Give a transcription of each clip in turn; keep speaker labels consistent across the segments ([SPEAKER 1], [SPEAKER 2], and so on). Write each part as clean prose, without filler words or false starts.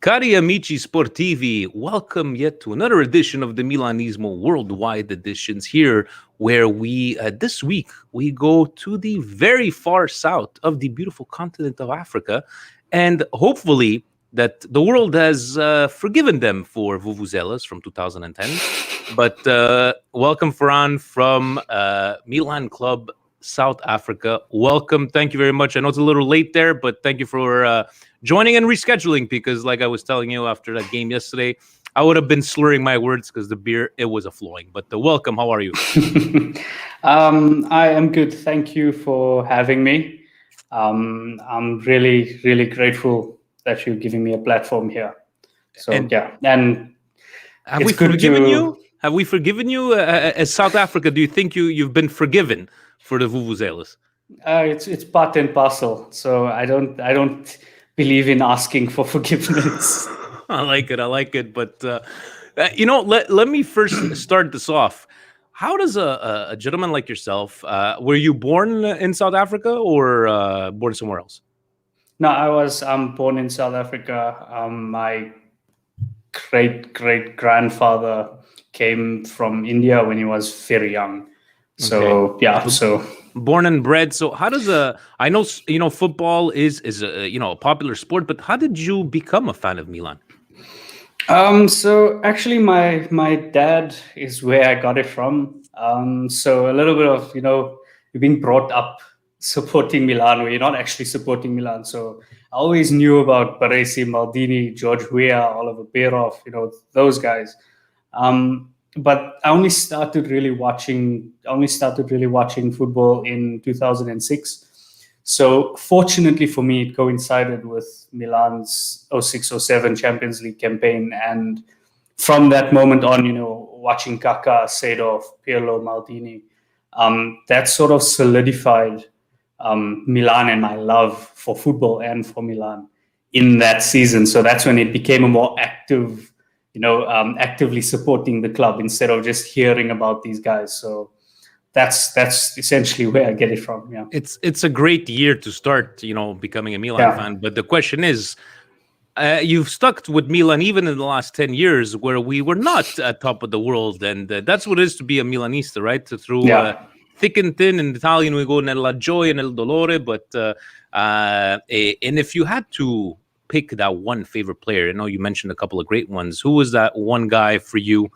[SPEAKER 1] Cari amici sportivi, welcome yet to another edition of the Milanismo Worldwide Editions here, where this week, we go to the very far south of the beautiful continent of Africa, and hopefully that the world has forgiven them for Vuvuzelas from 2010. But welcome, Ferran, from Milan Club, South Africa. Welcome. Thank you very much. I know it's a little late there, but thank you for joining and rescheduling because, like I was telling you after that game yesterday, I would have been slurring my words because the beer, it was a flowing. But welcome. How are you?
[SPEAKER 2] I am good. Thank you for having me. I'm really, really grateful that you're giving me a platform here. So, and
[SPEAKER 1] have we forgiven you? Have we forgiven you as South Africa? Do you think you've been forgiven for the Vuvuzelas?
[SPEAKER 2] It's part and parcel. So I don't believe in asking for forgiveness.
[SPEAKER 1] I like it. But let me first start this off. How does a gentleman like yourself? Were you born in South Africa or born somewhere else?
[SPEAKER 2] No, I'm born in South Africa. My great grandfather came from India when he was very young. So okay. So
[SPEAKER 1] born and bred. So how does I know football is a popular sport, but how did you become a fan of Milan?
[SPEAKER 2] So actually my dad is where I got it from. So a little bit of you're being brought up supporting Milan where you're not actually supporting Milan. So I always knew about Baresi, Maldini, George Weah, Oliver Bierhoff, those guys. But I only started really watching football in 2006. So fortunately for me, it coincided with Milan's 06-07 Champions League campaign. And from that moment on, watching Kaká, Seedorf, Pirlo, Maldini, that sort of solidified Milan and my love for football and for Milan in that season. So that's when it became a more active, actively supporting the club instead of just hearing about these guys. So that's essentially where I get it from. Yeah,
[SPEAKER 1] it's a great year to start, becoming a Milan fan. But the question is, you've stuck with Milan even in the last 10 years, where we were not at top of the world, and that's what it is to be a Milanista, right? Through thick and thin. In Italian, we go nella gioia, nel dolore. But and if you had to pick that one favorite player, I know you mentioned a couple of great ones. Who was that one guy for you?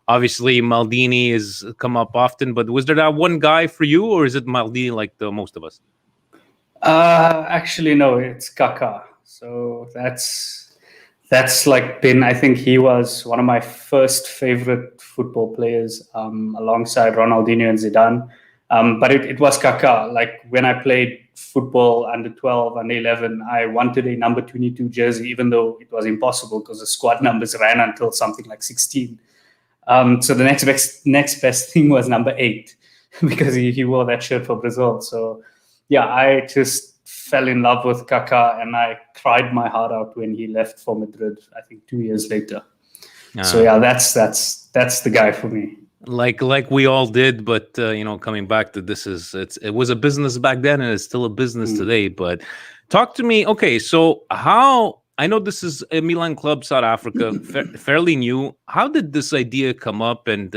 [SPEAKER 1] Obviously, Maldini has come up often, but was there that one guy for you, or is it Maldini like the most of us?
[SPEAKER 2] Actually, no, it's Kaká. So that's like been, I think he was one of my first favorite football players, alongside Ronaldinho and Zidane. But it was Kaká. Like when I played football under 12, under 11, I wanted a number 22 jersey, even though it was impossible because the squad numbers ran until something like 16. So the next best thing was number 8 because he wore that shirt for Brazil. So yeah, I just fell in love with Kaká and I cried my heart out when he left for Madrid, I think 2 years later. So yeah, that's the guy for me.
[SPEAKER 1] Like we all did, but coming back to this, it was a business back then and it's still a business today. But talk to me. Okay, so I know this is a Milan Club South Africa, fairly new. How did this idea come up, and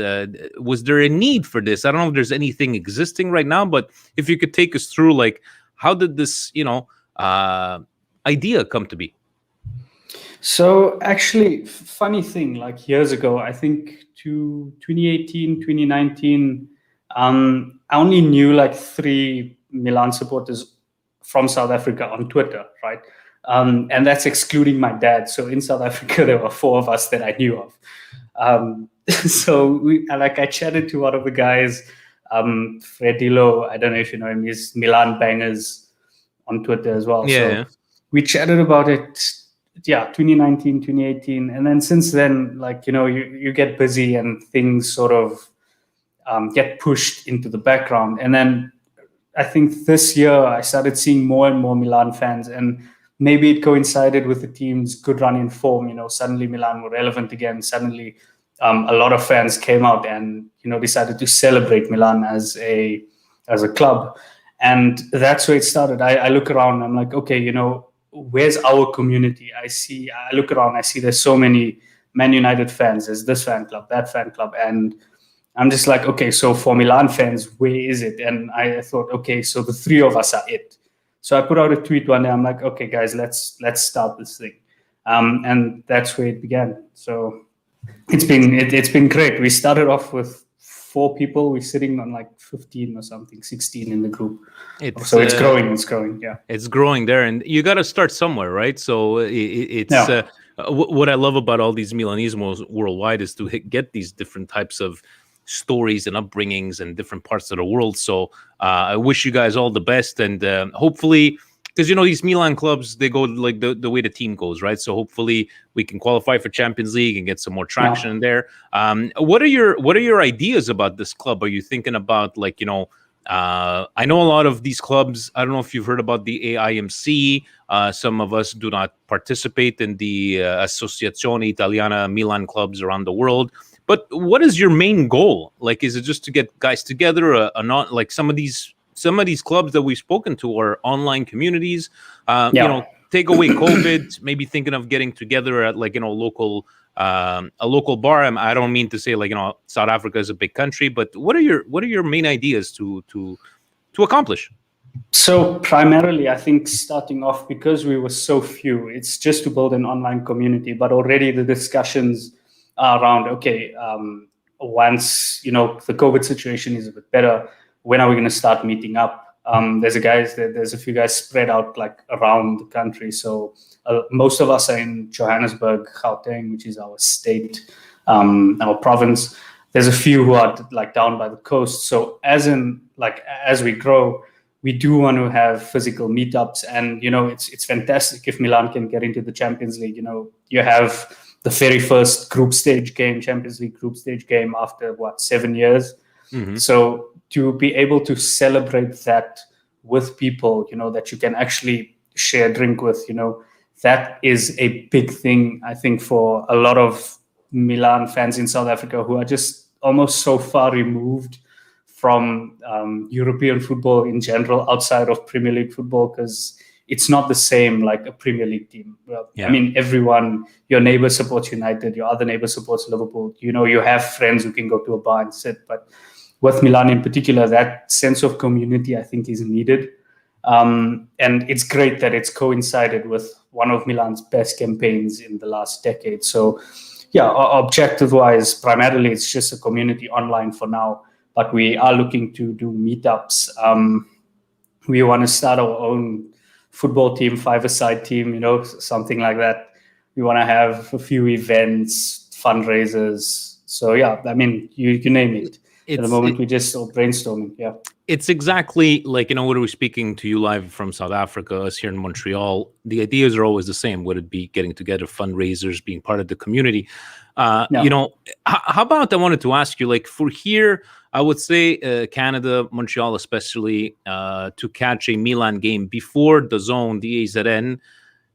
[SPEAKER 1] was there a need for this? I don't know if there's anything existing right now, but if you could take us through, like, how did this, idea come to be?
[SPEAKER 2] So actually, funny thing, like years ago, I think to 2018, 2019, I only knew like 3 Milan supporters from South Africa on Twitter, right? And that's excluding my dad. So in South Africa, there were 4 of us that I knew of. So I chatted to one of the guys, Fredilo, I don't know if you know him, he's Milan Bangers on Twitter as well.
[SPEAKER 1] Yeah.
[SPEAKER 2] So we chatted about it, 2019, 2018. And then since then, like, you get busy and things sort of get pushed into the background. And then I think this year I started seeing more and more Milan fans, and maybe it coincided with the team's good run in form. Suddenly Milan were relevant again. Suddenly a lot of fans came out and, decided to celebrate Milan as a club. And that's where it started. I look around and I'm like, okay, where's our community? I look around, I see there's so many Man United fans, there's this fan club, that fan club, and I'm just like, okay, so for Milan fans, where is it? And I thought, okay, so the three of us are it. So I put out a tweet one day. I'm like, okay, guys, let's start this thing, and that's where it began. So it's been great. We started off with 4 people. We're sitting on like 15 or something, 16 in the group. So it's growing. It's growing. Yeah,
[SPEAKER 1] it's growing there, and you got to start somewhere, right? So it's what I love about all these Milanismos worldwide is to get these different types of stories and upbringings in different parts of the world. So I wish you guys all the best, and hopefully, because these Milan clubs, they go like the way the team goes, right? So hopefully we can qualify for Champions League and get some more traction in there. What are your ideas about this club? Are you thinking about like I know a lot of these clubs. I don't know if you've heard about the AIMC. Some of us do not participate in the Associazione Italiana Milan clubs around the world. But what is your main goal? Like, is it just to get guys together? Not like some of these clubs that we've spoken to are online communities. Take away COVID. Maybe thinking of getting together at like a local bar. I don't mean to say like South Africa is a big country, but what are your main ideas to accomplish?
[SPEAKER 2] So primarily, I think starting off, because we were so few, it's just to build an online community. But already the discussions around, okay, once the COVID situation is a bit better, when are we going to start meeting up? There's a few guys spread out like around the country. So most of us are in Johannesburg, Gauteng, which is our state, our province. There's a few who are like down by the coast. So as we grow, we do want to have physical meetups, and it's fantastic if Milan can get into the Champions League. You have the very first Champions League group stage game after 7 years. Mm-hmm. So to be able to celebrate that with people, that you can actually share a drink with, that is a big thing, I think, for a lot of Milan fans in South Africa who are just almost so far removed from European football in general, outside of Premier League football, because it's not the same like a Premier League team. Well, yeah. I mean, your neighbor supports United, your other neighbor supports Liverpool. You have friends who can go to a bar and sit. But with Milan in particular, that sense of community, I think, is needed. And it's great that it's coincided with one of Milan's best campaigns in the last decade. So, yeah, objective-wise, primarily it's just a community online for now. But we are looking to do meetups. We want to start our own football team, five-a-side team, something like that. We want to have a few events, fundraisers. So, yeah, I mean, you name it. At the moment, we're just brainstorming, yeah.
[SPEAKER 1] It's exactly like, when we're speaking to you live from South Africa, us here in Montreal, the ideas are always the same. Would it be getting together, fundraisers, being part of the community? How about, I wanted to ask you, like for here, I would say Canada, Montreal especially, to catch a Milan game before the zone, the AZN,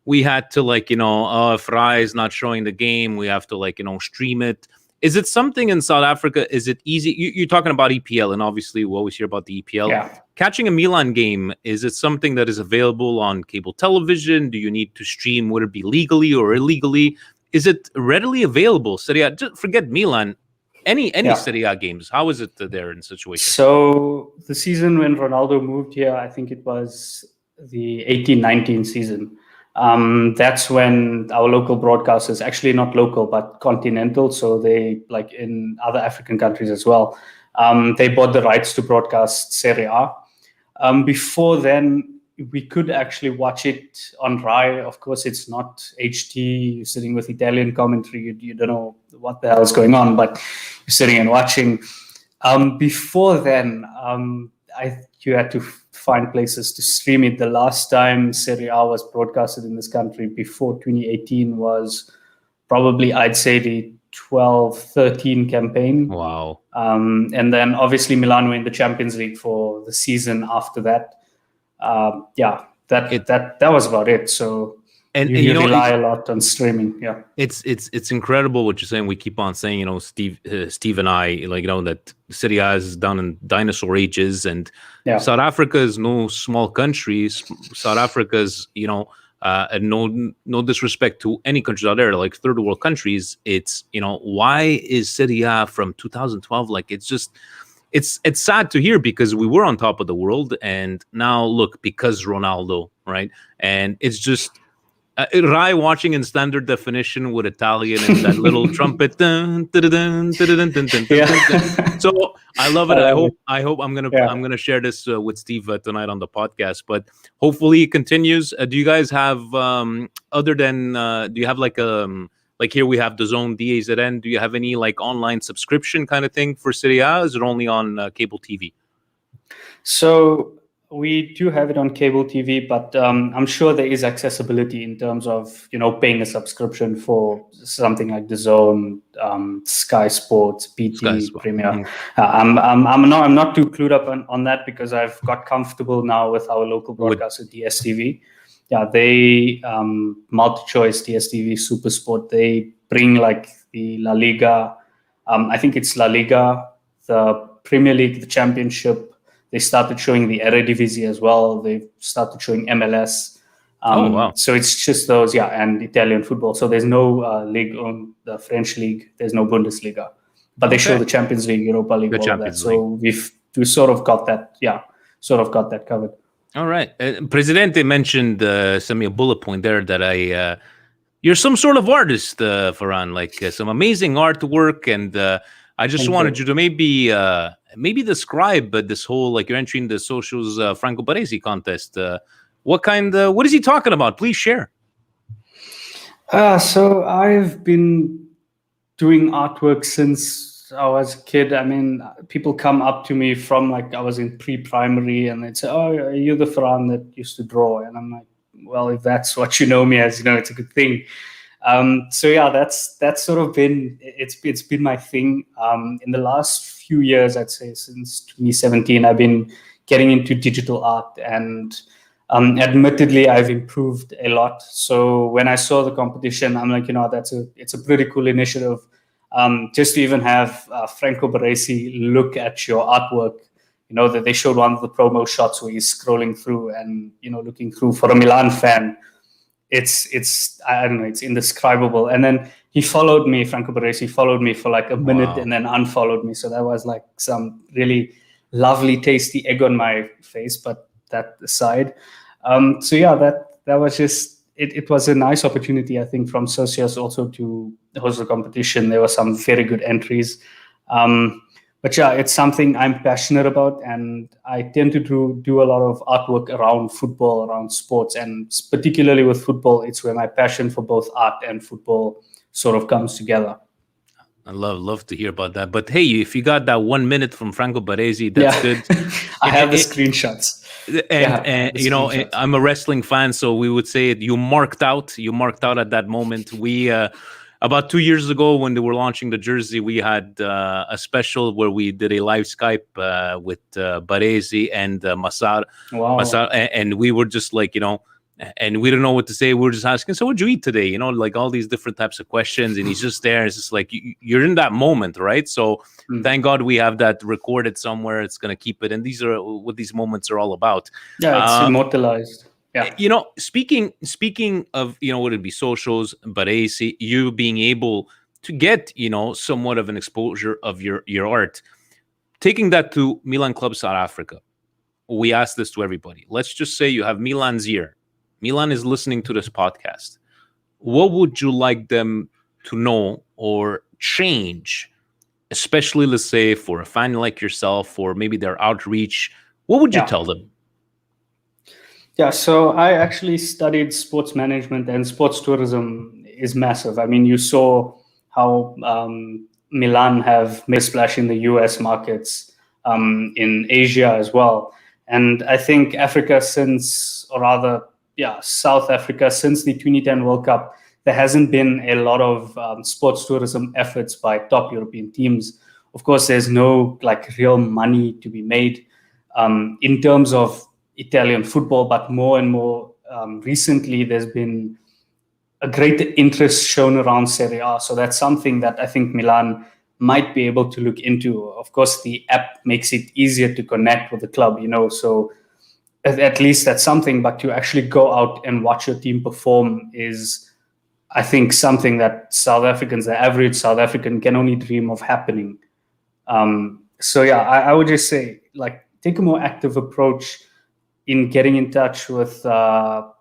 [SPEAKER 1] we had to if Rai is not showing the game, we have to stream it. Is it something in South Africa? Is it easy? You're talking about EPL, and obviously we always hear about the EPL. Yeah. Catching a Milan game, is it something that is available on cable television? Do you need to stream? Would it be legally or illegally? Is it readily available? Serie A, just forget Milan. Any Serie A games, how is it there in situation?
[SPEAKER 2] So the season when Ronaldo moved here, I think it was the 18-19 season. That's when our local broadcasters, actually not local, but continental, so they, like in other African countries as well, they bought the rights to broadcast Serie A. Before then, we could actually watch it on Rai. Of course, it's not HD. You're sitting with Italian commentary. You don't know what the hell is going on, but you're sitting and watching. Before then, you had to find places to stream it. The last time Serie A was broadcasted in this country before 2018 was probably, I'd say, the 12-13 campaign.
[SPEAKER 1] Wow.
[SPEAKER 2] And then obviously Milan were in the Champions League for the season after that. That was about it. So you rely a lot on streaming. Yeah,
[SPEAKER 1] it's incredible what you're saying. We keep on saying, Steve and I, that Serie A is down in dinosaur ages, and South Africa is no small country. South Africa is, and no disrespect to any countries out there, like third world countries. It's, why is Serie A from 2012? Like, it's just, it's sad to hear, because we were on top of the world, and now look, because Ronaldo, right? And it's just Rai watching in standard definition with Italian and that little trumpet. Dun, dun, dun, dun, dun, dun, dun, dun, dun, dun.
[SPEAKER 2] Yeah.
[SPEAKER 1] So I love it.
[SPEAKER 2] I
[SPEAKER 1] I
[SPEAKER 2] love
[SPEAKER 1] hope
[SPEAKER 2] it.
[SPEAKER 1] I hope I'm gonna
[SPEAKER 2] Yeah.
[SPEAKER 1] I'm gonna share this with Steve tonight on the podcast. But hopefully it continues. Do you guys have other than do you have like here we have the Zone DAZN? Do you have any like online subscription kind of thing for Serie A? Is it only on cable TV?
[SPEAKER 2] So we do have it on cable TV, but I'm sure there is accessibility in terms of paying a subscription for something like the Zone, Sky Sports,
[SPEAKER 1] Sky
[SPEAKER 2] BT
[SPEAKER 1] Sport.
[SPEAKER 2] Premier. I'm not too clued up on that, because I've got comfortable now with our local broadcaster DSTV. Yeah, they multi-choice DSTV Supersport. They bring like the La Liga. I think it's La Liga, the Premier League, the Championship. They started showing the Eredivisie as well. They started showing MLS.
[SPEAKER 1] Oh, wow.
[SPEAKER 2] So it's just those, and Italian football. So there's no league on the French league. There's no Bundesliga, but they show
[SPEAKER 1] Okay.
[SPEAKER 2] the Champions League, Europa League,
[SPEAKER 1] The
[SPEAKER 2] all of that.
[SPEAKER 1] Champions
[SPEAKER 2] So we sort of got that, covered.
[SPEAKER 1] All right. Presidente mentioned some bullet point there that you're some sort of artist, Farhan, like some amazing artwork. And I just
[SPEAKER 2] Thank
[SPEAKER 1] wanted
[SPEAKER 2] you.
[SPEAKER 1] you to maybe describe this whole, like, you're entering the socials Franco Baresi contest. What is he talking about? Please share.
[SPEAKER 2] So I've been doing artwork since I was a kid. I mean, people come up to me from like I was in pre-primary, and they'd say, "Oh, are you the Farhan that used to draw?" And I'm like, "Well, if that's what you know me as, it's a good thing." So yeah, that's sort of been it's been my thing. In the last few years, I'd say since 2017, I've been getting into digital art, and admittedly, I've improved a lot. So when I saw the competition, I'm like, it's a pretty cool initiative. Just to even have Franco Baresi look at your artwork, that they showed one of the promo shots where he's scrolling through and looking through. For a Milan fan, it's I don't know, it's indescribable. And then Franco Baresi followed me for like a minute.
[SPEAKER 1] Wow.
[SPEAKER 2] And then unfollowed me. So that was like some really lovely, tasty egg on my face. But that aside, so yeah, that was just it was a nice opportunity, I think, from Socios also to host the competition. There were some very good entries. But yeah, it's something I'm passionate about, and I tend to do a lot of artwork around football, around sports, and particularly with football, it's where my passion for both art and football sort of comes together.
[SPEAKER 1] I love to hear about that. But hey, if you got that 1 minute from Franco Baresi, that's good.
[SPEAKER 2] I have the screenshots.
[SPEAKER 1] And I'm a wrestling fan, so we would say you marked out at that moment. We about 2 years ago, when they were launching the jersey, we had a special where we did a live Skype with Baresi and Massar.
[SPEAKER 2] Wow.
[SPEAKER 1] And we were just like, and we don't know what to say. We were just asking, so what'd you eat today? Like all these different types of questions. And he's just there. It's just like, you're in that moment, right? So thank God we have that recorded somewhere. It's going to keep it. And these are what these moments are all about.
[SPEAKER 2] Yeah, it's immortalized. Yeah.
[SPEAKER 1] Speaking of, would it be socials, Baresi, you being able to get, somewhat of an exposure of your art, taking that to Milan Club South Africa. We ask this to everybody. Let's just say you have Milan's ear. Milan is listening to this podcast. What would you like them to know or change, especially, let's say, for a fan like yourself, or maybe their outreach? What would you tell them?
[SPEAKER 2] Yeah, so I actually studied sports management, and sports tourism is massive. I mean, you saw how Milan have made a splash in the US markets, in Asia as well. And I think South Africa, since the 2010 World Cup, there hasn't been a lot of sports tourism efforts by top European teams. Of course, there's no like real money to be made in terms of Italian football, but more and more recently, there's been a great interest shown around Serie A. So that's something that I think Milan might be able to look into. Of course, the app makes it easier to connect with the club, so at least that's something. But to actually go out and watch your team perform is, I think, something that South Africans, the average South African, can only dream of happening. So yeah, I would just say, like, take a more active approach in getting in touch with the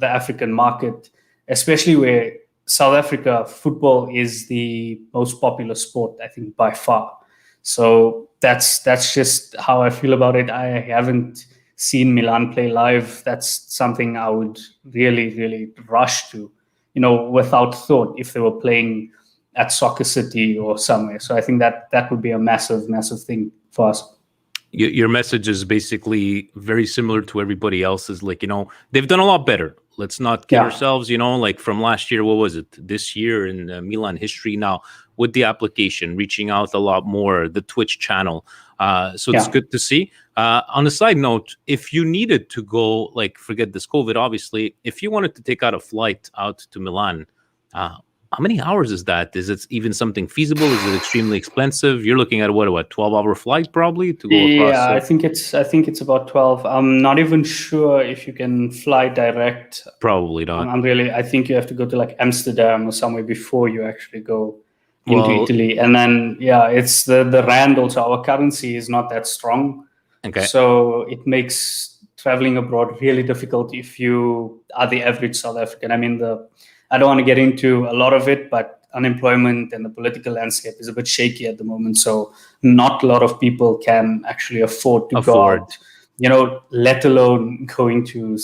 [SPEAKER 2] African market, especially where South Africa football is the most popular sport, I think, by far. So that's just how I feel about it. I haven't seen Milan play live. That's something I would really, really rush to, without thought, if they were playing at Soccer City or somewhere. So I think that would be a massive, massive thing for us.
[SPEAKER 1] Your message is basically very similar to everybody else's. Like, they've done a lot better. Let's not kid ourselves, like from last year, what was it? This year in Milan history now, with the application, reaching out a lot more, the Twitch channel. So it's good to see. On a side note, if you needed to go, like, forget this COVID, obviously, if you wanted to take out a flight out to Milan, how many hours is that? Is it even something feasible? Is it extremely expensive? You're looking at what 12-hour flight probably to go across?
[SPEAKER 2] Yeah, I think it's about 12. I'm not even sure if you can fly direct.
[SPEAKER 1] Probably not.
[SPEAKER 2] I think you have to go to like Amsterdam or somewhere before you actually go into Italy. And then it's the rand also. Our currency is not that strong.
[SPEAKER 1] Okay.
[SPEAKER 2] So it makes traveling abroad really difficult if you are the average South African. I mean, I don't want to get into a lot of it, but unemployment and the political landscape is a bit shaky at the moment. So not a lot of people can actually afford to go out, let alone going to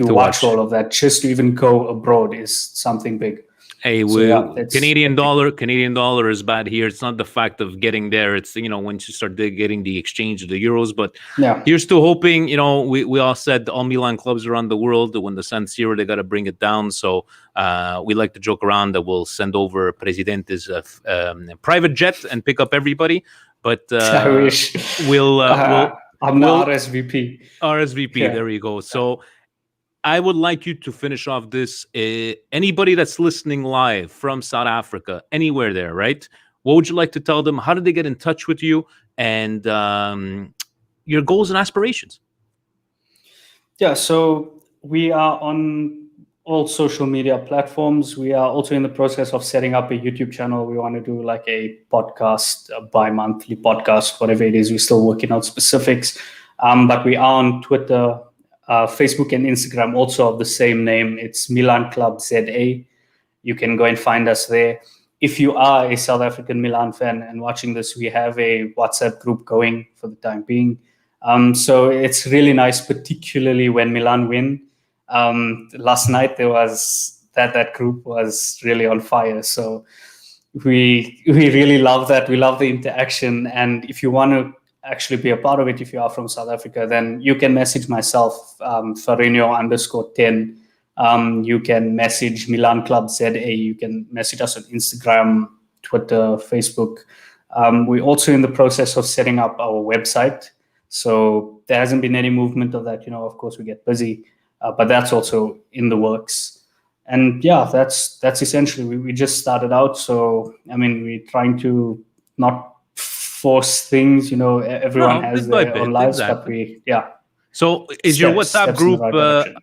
[SPEAKER 2] watch all of that. Just to even go abroad is something big.
[SPEAKER 1] Hey, Canadian dollar is bad here. It's not the fact of getting there. It's, once you start getting the exchange of the euros. But here's to hoping, we all said all Milan clubs around the world, when the San Siro, they got to bring it down. So we like to joke around that we'll send over Presidente's private jet and pick up everybody. But
[SPEAKER 2] I wish. I'm the RSVP.
[SPEAKER 1] RSVP, there you go. So I would like you to finish off this. Anybody that's listening live from South Africa, anywhere there, right? What would you like to tell them? How did they get in touch with you? And your goals and aspirations?
[SPEAKER 2] Yeah, so we are on all social media platforms. We are also in the process of setting up a YouTube channel. We want to do like a podcast, a bi-monthly podcast, whatever it is. We're still working out specifics. But we are on Twitter, Facebook and Instagram, also of the same name. It's Milan Club ZA. You can go and find us there. If you are a South African Milan fan and watching this, we have a WhatsApp group going for the time being. So it's really nice, particularly when Milan win. Last night there was that group was really on fire. So we really love that. We love the interaction. And if you want to actually be a part of it, if you are from South Africa, then you can message myself, Farinho_10. You can message Milan Club ZA. You can message us on Instagram, Twitter, Facebook. We're also in the process of setting up our website. So there hasn't been any movement of that. Of course, we get busy, but that's also in the works. And that's essentially, we just started out. So, I mean, we're trying to not force things, everyone has their own lives,
[SPEAKER 1] exactly. But So is your WhatsApp group,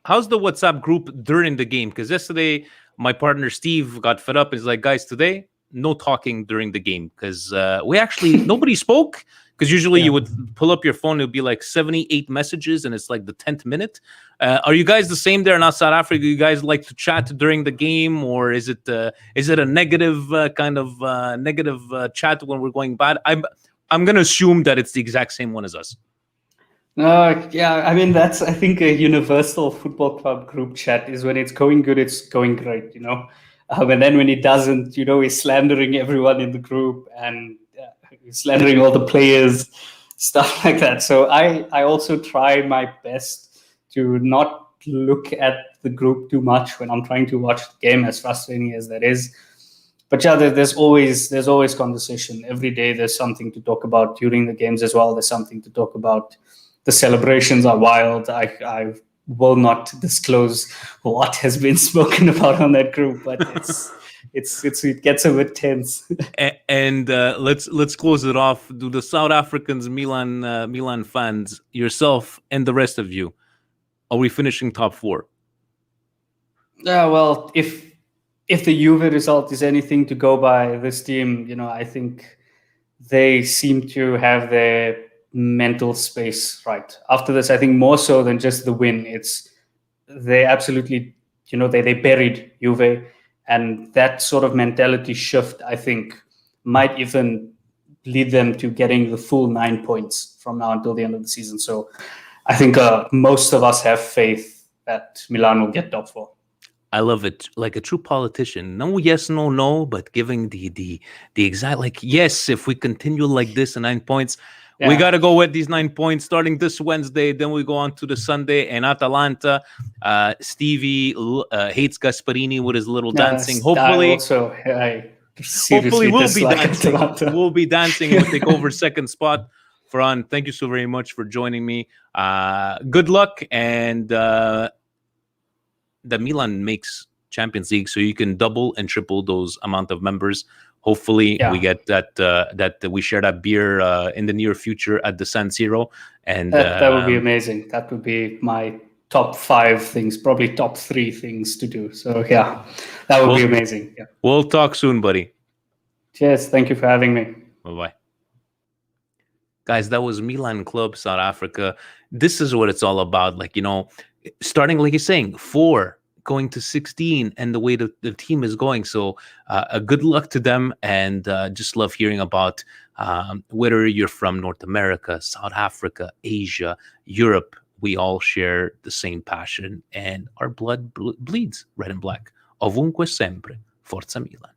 [SPEAKER 1] how's the WhatsApp group during the game? Because yesterday my partner Steve got fed up and he's like, guys, today, no talking during the game. Because nobody spoke. Because usually you would pull up your phone, it would be like 78 messages and it's like the 10th minute. Are you guys the same there in South Africa? You guys like to chat during the game, or is it a negative negative chat when we're going bad? I'm going to assume that it's the exact same one as us.
[SPEAKER 2] I mean, that's, I think, a universal football club group chat is when it's going good, it's going great, and then when it doesn't, he's slandering everyone in the group and slandering all the players, stuff like that. So I also try my best to not look at the group too much when I'm trying to watch the game, as frustrating as that is. But there's always conversation. Every day there's something to talk about. During the games as well, there's something to talk about. The celebrations are wild. I will not disclose what has been spoken about on that group, but it gets a bit tense.
[SPEAKER 1] And let's close it off. Do the South Africans, Milan fans, yourself, and the rest of you, are we finishing top four?
[SPEAKER 2] Yeah, well, if the Juve result is anything to go by, this team, I think they seem to have their mental space right. After this, I think more so than just the win, they absolutely, they buried Juve, and that sort of mentality shift, I think, might even lead them to getting the full 9 points from now until the end of the season. So I think most of us have faith that Milan will get top four.
[SPEAKER 1] I love it, like a true politician. No yes, no, no, but giving the exact, like, yes, if we continue like this, 9 points, we got to go with these 9 points starting this Wednesday. Then we go on to the Sunday and Atalanta. Stevie hates Gasparini with his little dancing. Hopefully,
[SPEAKER 2] hopefully
[SPEAKER 1] we'll be dancing. We'll be dancing and we'll take over second spot. Farhan, thank you so very much for joining me. Good luck, and that Milan makes Champions League, so you can double and triple those amount of members. Hopefully, we get that we share that beer in the near future at the San Siro, and
[SPEAKER 2] that would be amazing. That would be my top 5 things, probably top 3 things to do. So yeah, that would be amazing. Yeah.
[SPEAKER 1] We'll talk soon, buddy.
[SPEAKER 2] Cheers. Thank you for having me.
[SPEAKER 1] Bye-bye. Guys, that was Milan Club South Africa. This is what it's all about. Like, starting, like you're saying, 4 going to 16, and the way the team is going. So a good luck to them, and just love hearing about whether you're from North America, South Africa, Asia, Europe. We all share the same passion, and our blood bleeds red and black. Ovunque sempre. Forza Milan.